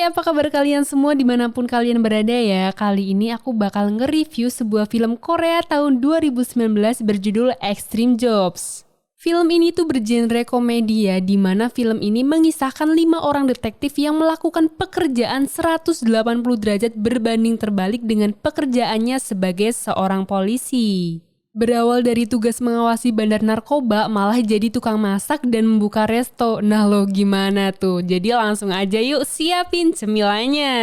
Apa kabar kalian semua dimanapun kalian berada ya? Kali ini aku bakal nge-review sebuah film Korea tahun 2019 berjudul Extreme Jobs. Film ini tuh bergenre komedi ya, di mana film ini mengisahkan 5 orang detektif yang melakukan pekerjaan 180 derajat berbanding terbalik dengan pekerjaannya sebagai seorang polisi. Berawal dari tugas mengawasi bandar narkoba, malah jadi tukang masak dan membuka resto. Nah lo gimana tuh? Jadi langsung aja yuk siapin cemilannya.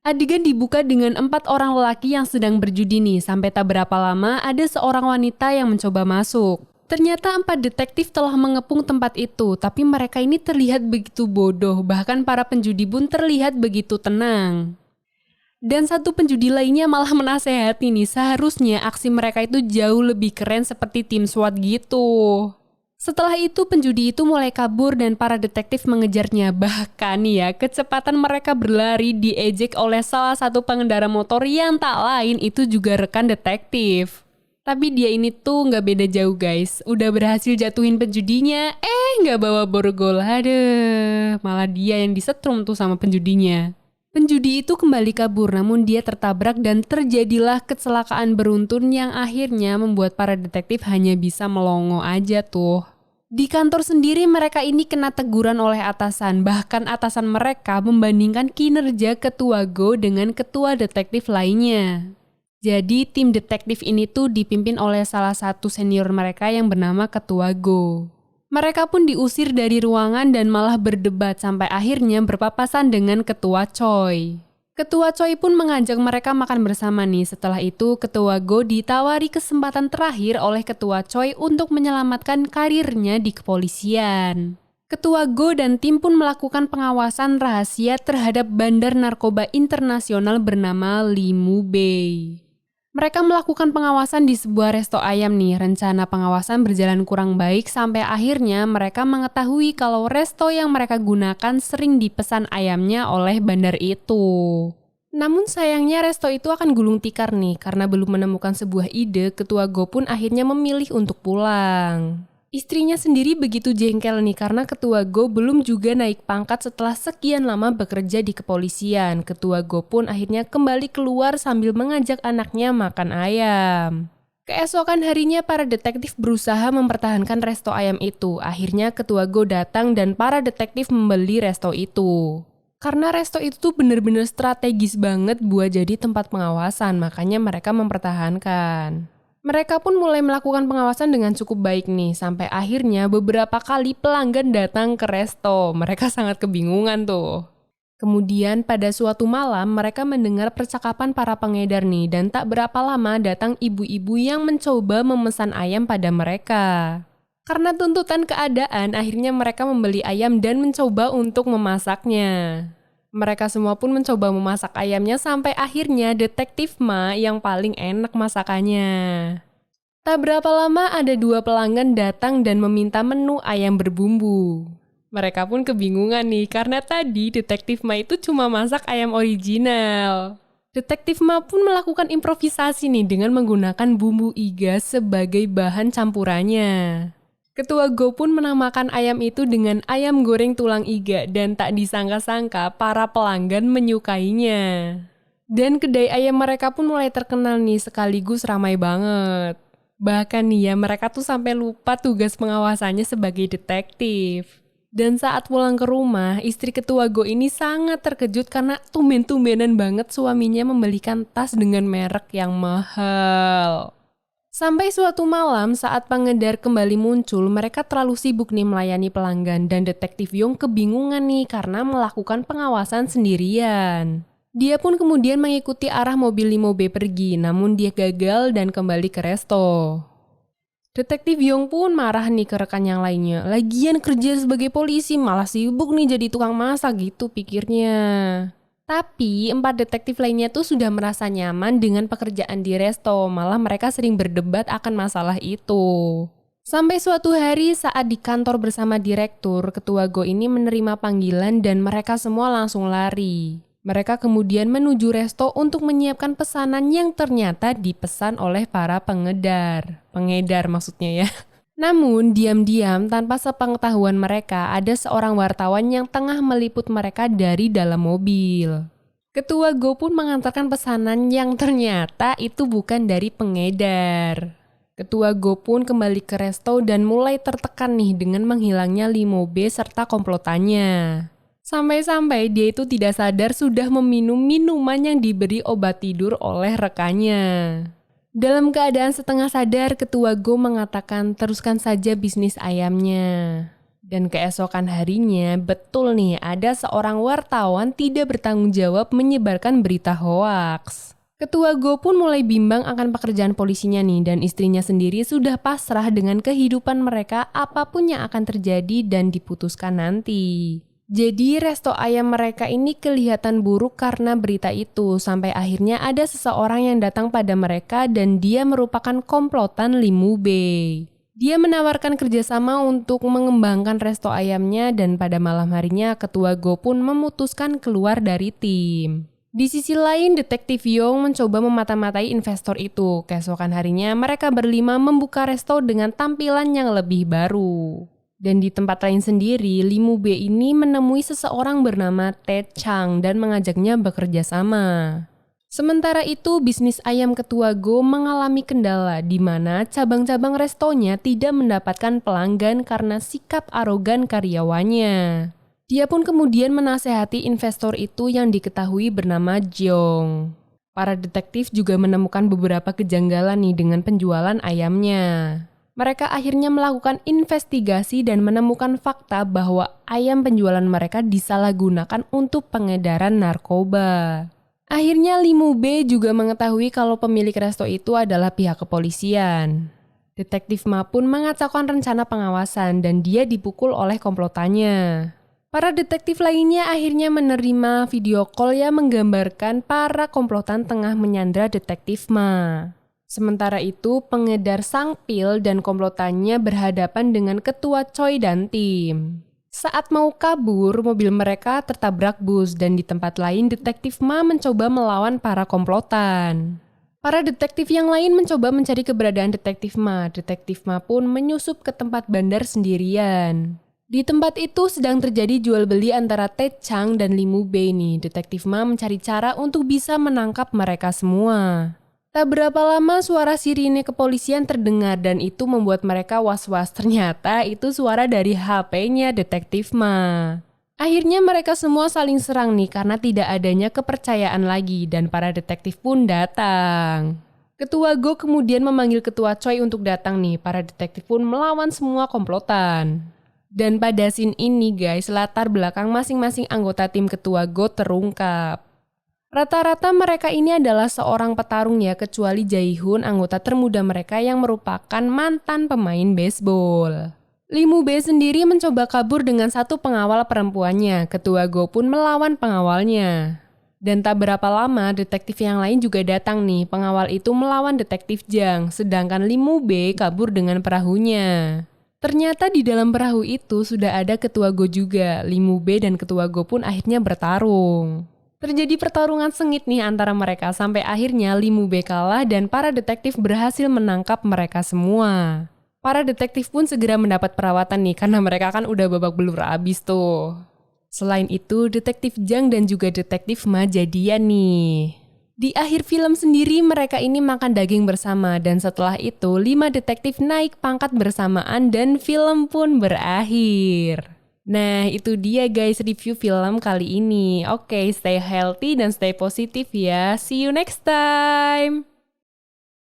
Adegan dibuka dengan 4 orang lelaki yang sedang berjudi nih. Sampai tak berapa lama ada seorang wanita yang mencoba masuk. Ternyata 4 detektif telah mengepung tempat itu, tapi mereka ini terlihat begitu bodoh, bahkan para penjudi pun terlihat begitu tenang. Dan satu penjudi lainnya malah menasehati nih, seharusnya aksi mereka itu jauh lebih keren seperti tim SWAT gitu. Setelah itu penjudi itu mulai kabur dan para detektif mengejarnya. Bahkan ya, kecepatan mereka berlari diejek oleh salah satu pengendara motor yang tak lain itu juga rekan detektif. Tapi dia ini tuh nggak beda jauh guys, udah berhasil jatuhin penjudinya, nggak bawa borgol, aduh, malah dia yang disetrum tuh sama penjudinya. Penjudi itu kembali kabur, namun dia tertabrak dan terjadilah kecelakaan beruntun yang akhirnya membuat para detektif hanya bisa melongo aja tuh. Di kantor sendiri mereka ini kena teguran oleh atasan, bahkan atasan mereka membandingkan kinerja ketua Go dengan ketua detektif lainnya. Jadi tim detektif ini tuh dipimpin oleh salah satu senior mereka yang bernama Ketua Go. Mereka pun diusir dari ruangan dan malah berdebat sampai akhirnya berpapasan dengan Ketua Choi. Ketua Choi pun mengajak mereka makan bersama nih. Setelah itu Ketua Go ditawari kesempatan terakhir oleh Ketua Choi untuk menyelamatkan karirnya di kepolisian. Ketua Go dan tim pun melakukan pengawasan rahasia terhadap bandar narkoba internasional bernama Limu Bay. Mereka melakukan pengawasan di sebuah resto ayam nih. Rencana pengawasan berjalan kurang baik sampai akhirnya mereka mengetahui kalau resto yang mereka gunakan sering dipesan ayamnya oleh bandar itu. Namun sayangnya resto itu akan gulung tikar nih. Karena belum menemukan sebuah ide, Ketua Go pun akhirnya memilih untuk pulang. Istrinya sendiri begitu jengkel nih karena Ketua Go belum juga naik pangkat setelah sekian lama bekerja di kepolisian. Ketua Go pun akhirnya kembali keluar sambil mengajak anaknya makan ayam. Keesokan harinya para detektif berusaha mempertahankan resto ayam itu. Akhirnya Ketua Go datang dan para detektif membeli resto itu. Karena resto itu tuh bener-bener strategis banget buat jadi tempat pengawasan, makanya mereka mempertahankan. Mereka pun mulai melakukan pengawasan dengan cukup baik nih, sampai akhirnya beberapa kali pelanggan datang ke resto. Mereka sangat kebingungan tuh. Kemudian pada suatu malam mereka mendengar percakapan para pengedar nih, dan tak berapa lama datang ibu-ibu yang mencoba memesan ayam pada mereka. Karena tuntutan keadaan, akhirnya mereka membeli ayam dan mencoba untuk memasaknya. Mereka semua pun mencoba memasak ayamnya sampai akhirnya detektif Ma yang paling enak masakannya. Tak berapa lama ada 2 pelanggan datang dan meminta menu ayam berbumbu. Mereka pun kebingungan nih karena tadi detektif Ma itu cuma masak ayam original. Detektif Ma pun melakukan improvisasi nih dengan menggunakan bumbu iga sebagai bahan campurannya. Ketua Go pun menamakan ayam itu dengan ayam goreng tulang iga dan tak disangka-sangka para pelanggan menyukainya. Dan kedai ayam mereka pun mulai terkenal nih sekaligus ramai banget. Bahkan nih ya mereka tuh sampai lupa tugas pengawasannya sebagai detektif. Dan saat pulang ke rumah, istri Ketua Go ini sangat terkejut karena tumben-tumbenan banget suaminya membelikan tas dengan merek yang mahal. Sampai suatu malam saat pengedar kembali muncul, mereka terlalu sibuk nih melayani pelanggan dan detektif Yong kebingungan nih karena melakukan pengawasan sendirian. Dia pun kemudian mengikuti arah mobil Limo B pergi, namun dia gagal dan kembali ke resto. Detektif Yong pun marah nih ke rekan yang lainnya. Lagian kerja sebagai polisi malah sibuk nih jadi tukang masak gitu pikirnya. Tapi 4 detektif lainnya tuh sudah merasa nyaman dengan pekerjaan di resto, malah mereka sering berdebat akan masalah itu. Sampai suatu hari saat di kantor bersama direktur, Ketua Go ini menerima panggilan dan mereka semua langsung lari. Mereka kemudian menuju resto untuk menyiapkan pesanan yang ternyata dipesan oleh para pengedar. Pengedar maksudnya ya. Namun, diam-diam tanpa sepengetahuan mereka, ada seorang wartawan yang tengah meliput mereka dari dalam mobil. Ketua Go pun mengantarkan pesanan yang ternyata itu bukan dari pengedar. Ketua Go pun kembali ke resto dan mulai tertekan nih dengan menghilangnya Limo B serta komplotannya. Sampai-sampai dia itu tidak sadar sudah meminum minuman yang diberi obat tidur oleh rekannya. Dalam keadaan setengah sadar, Ketua Go mengatakan teruskan saja bisnis ayamnya. Dan keesokan harinya, betul nih ada seorang wartawan tidak bertanggung jawab menyebarkan berita hoaks. Ketua Go pun mulai bimbang akan pekerjaan polisinya nih dan istrinya sendiri sudah pasrah dengan kehidupan mereka apapun yang akan terjadi dan diputuskan nanti. Jadi resto ayam mereka ini kelihatan buruk karena berita itu sampai akhirnya ada seseorang yang datang pada mereka dan dia merupakan komplotan Limu B. Dia menawarkan kerjasama untuk mengembangkan resto ayamnya dan pada malam harinya Ketua Go pun memutuskan keluar dari tim. Di sisi lain, Detektif Yong mencoba memata-matai investor itu. Keesokan harinya mereka berlima membuka resto dengan tampilan yang lebih baru. Dan di tempat lain sendiri, Limu B ini menemui seseorang bernama Ted Chang dan mengajaknya bekerja sama. Sementara itu, bisnis ayam Ketua Go mengalami kendala di mana cabang-cabang restonya tidak mendapatkan pelanggan karena sikap arogan karyawannya. Dia pun kemudian menasehati investor itu yang diketahui bernama Jong. Para detektif juga menemukan beberapa kejanggalan nih dengan penjualan ayamnya. Mereka akhirnya melakukan investigasi dan menemukan fakta bahwa ayam penjualan mereka disalahgunakan untuk pengedaran narkoba. Akhirnya Limu B juga mengetahui kalau pemilik resto itu adalah pihak kepolisian. Detektif Ma pun mengacaukan rencana pengawasan dan dia dipukul oleh komplotannya. Para detektif lainnya akhirnya menerima video call yang menggambarkan para komplotan tengah menyandra Detektif Ma. Sementara itu, pengedar sang pil dan komplotannya berhadapan dengan Ketua Choi dan tim. Saat mau kabur, mobil mereka tertabrak bus dan di tempat lain Detektif Ma mencoba melawan para komplotan. Para detektif yang lain mencoba mencari keberadaan Detektif Ma. Detektif Ma pun menyusup ke tempat bandar sendirian. Di tempat itu sedang terjadi jual beli antara Ted Chang dan Limu B nih. Detektif Ma mencari cara untuk bisa menangkap mereka semua. Tak berapa lama suara sirine kepolisian terdengar dan itu membuat mereka was-was. Ternyata itu suara dari HP-nya Detektif Ma. Akhirnya mereka semua saling serang nih karena tidak adanya kepercayaan lagi dan para detektif pun datang. Ketua Go kemudian memanggil Ketua Choi untuk datang nih. Para detektif pun melawan semua komplotan. Dan pada scene ini guys, latar belakang masing-masing anggota tim Ketua Go terungkap. Rata-rata mereka ini adalah seorang petarung ya, kecuali Jae-hoon, anggota termuda mereka yang merupakan mantan pemain baseball. Limu B sendiri mencoba kabur dengan satu pengawal perempuannya. Ketua Go pun melawan pengawalnya. Dan tak berapa lama, detektif yang lain juga datang nih. Pengawal itu melawan Detektif Jang, sedangkan Limu B kabur dengan perahunya. Ternyata di dalam perahu itu sudah ada Ketua Go juga. Limu B dan Ketua Go pun akhirnya bertarung. Terjadi pertarungan sengit nih antara mereka sampai akhirnya Limu B kalah dan para detektif berhasil menangkap mereka semua. Para detektif pun segera mendapat perawatan nih karena mereka kan udah babak belur abis tuh. Selain itu, Detektif Jang dan juga Detektif Ma jadian nih. Di akhir film sendiri mereka ini makan daging bersama dan setelah itu 5 detektif naik pangkat bersamaan dan film pun berakhir. Nah, itu dia guys review film kali ini. Oke, stay healthy dan stay positif ya. See you next time.